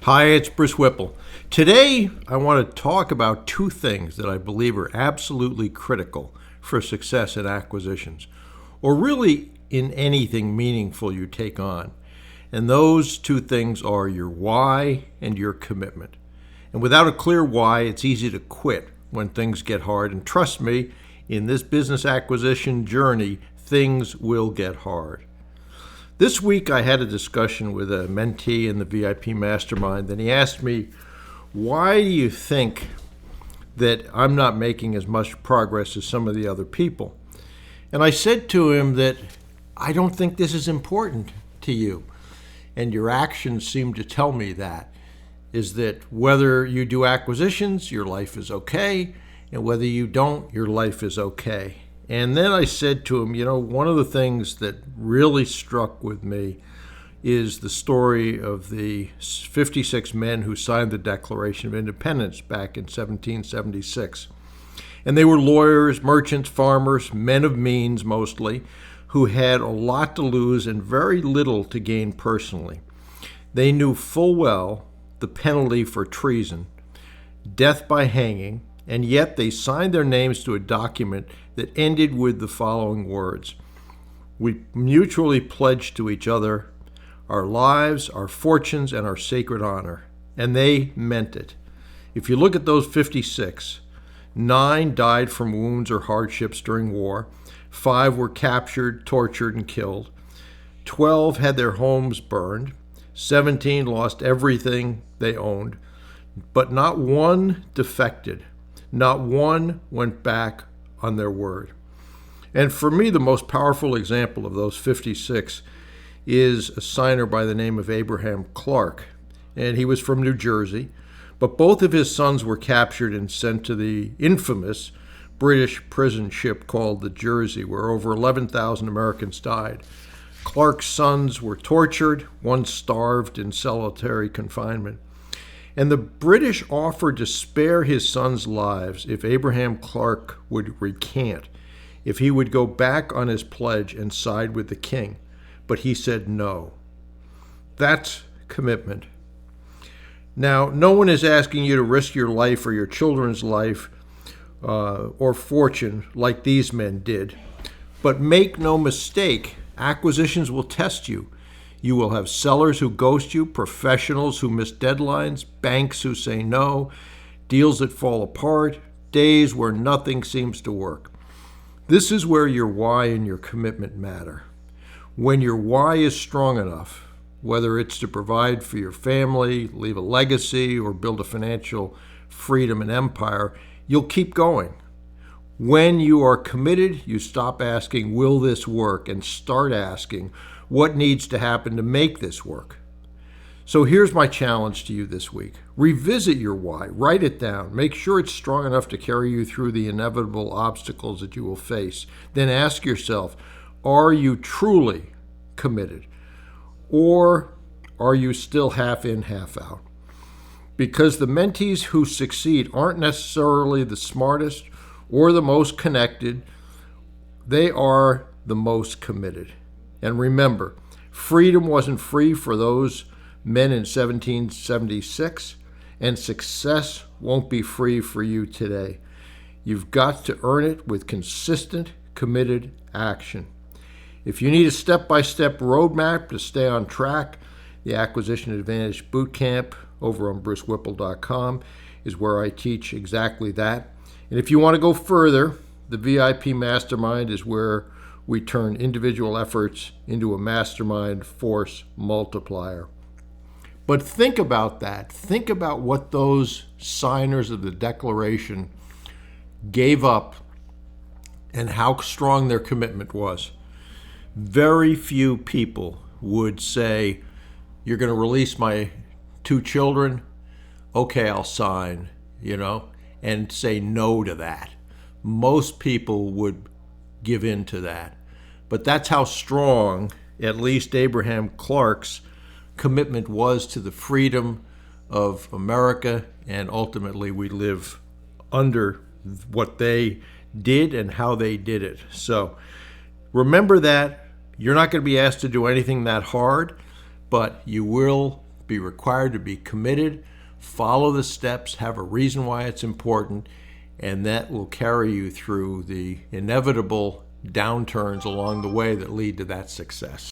Hi, it's Bruce Whipple. Today, I want to talk about two things that I believe are absolutely critical for success in acquisitions, or really in anything meaningful you take on. And those two things are your why and your commitment. And without a clear why, it's easy to quit when things get hard. And trust me, in this business acquisition journey, things will get hard. This week I had a discussion with a mentee in the VIP Mastermind, and he asked me, why do you think that I'm not making as much progress as some of the other people? And I said to him that I don't think this is important to you. And your actions seem to tell me that, is that whether you do acquisitions, your life is okay, and whether you don't, your life is okay. And then I said to him, one of the things that really struck with me is the story of the 56 men who signed the Declaration of Independence back in 1776. And they were lawyers, merchants, farmers, men of means mostly, who had a lot to lose and very little to gain personally. They knew full well the penalty for treason, death by hanging, and yet they signed their names to a document that ended with the following words: "We mutually pledge to each other our lives, our fortunes, and our sacred honor." And they meant it. If you look at those 56, 9 died from wounds or hardships during war, 5 were captured, tortured, and killed, 12 had their homes burned, 17 lost everything they owned, but not one defected. Not one went back on their word. And for me, the most powerful example of those 56 is a signer by the name of Abraham Clark. And he was from New Jersey, but both of his sons were captured and sent to the infamous British prison ship called the Jersey, where over 11,000 Americans died. Clark's sons were tortured, one starved in solitary confinement. And the British offered to spare his sons' lives if Abraham Clark would recant, if he would go back on his pledge and side with the king. But he said no. That's commitment. Now, no one is asking you to risk your life or your children's life or fortune like these men did. But make no mistake, acquisitions will test you. You will have sellers who ghost you, professionals who miss deadlines, banks who say no, deals that fall apart, days where nothing seems to work. This is where your why and your commitment matter. When your why is strong enough, whether it's to provide for your family, leave a legacy, or build a financial freedom and empire, you'll keep going. When you are committed, you stop asking, will this work, and start asking, what needs to happen to make this work? So here's my challenge to you this week. Revisit your why, write it down, make sure it's strong enough to carry you through the inevitable obstacles that you will face. Then ask yourself, are you truly committed? Or are you still half in, half out? Because the mentees who succeed aren't necessarily the smartest or the most connected. They are the most committed. And remember, freedom wasn't free for those men in 1776, and success won't be free for you today. You've got to earn it with consistent, committed action. If you need a step-by-step roadmap to stay on track, the Acquisition Advantage Bootcamp over on brucewhipple.com is where I teach exactly that. And if you want to go further, the VIP Mastermind is where we turn individual efforts into a mastermind force multiplier. But think about that. Think about what those signers of the Declaration gave up and how strong their commitment was. Very few people would say, you're going to release my 2 children? Okay, I'll sign, and say no to that. Most people would give in to that. But that's how strong, at least Abraham Clark's commitment was to the freedom of America, and ultimately we live under what they did and how they did it. So remember that. You're not going to be asked to do anything that hard, but you will be required to be committed, follow the steps, have a reason why it's important, and that will carry you through the inevitable downturns along the way that lead to that success.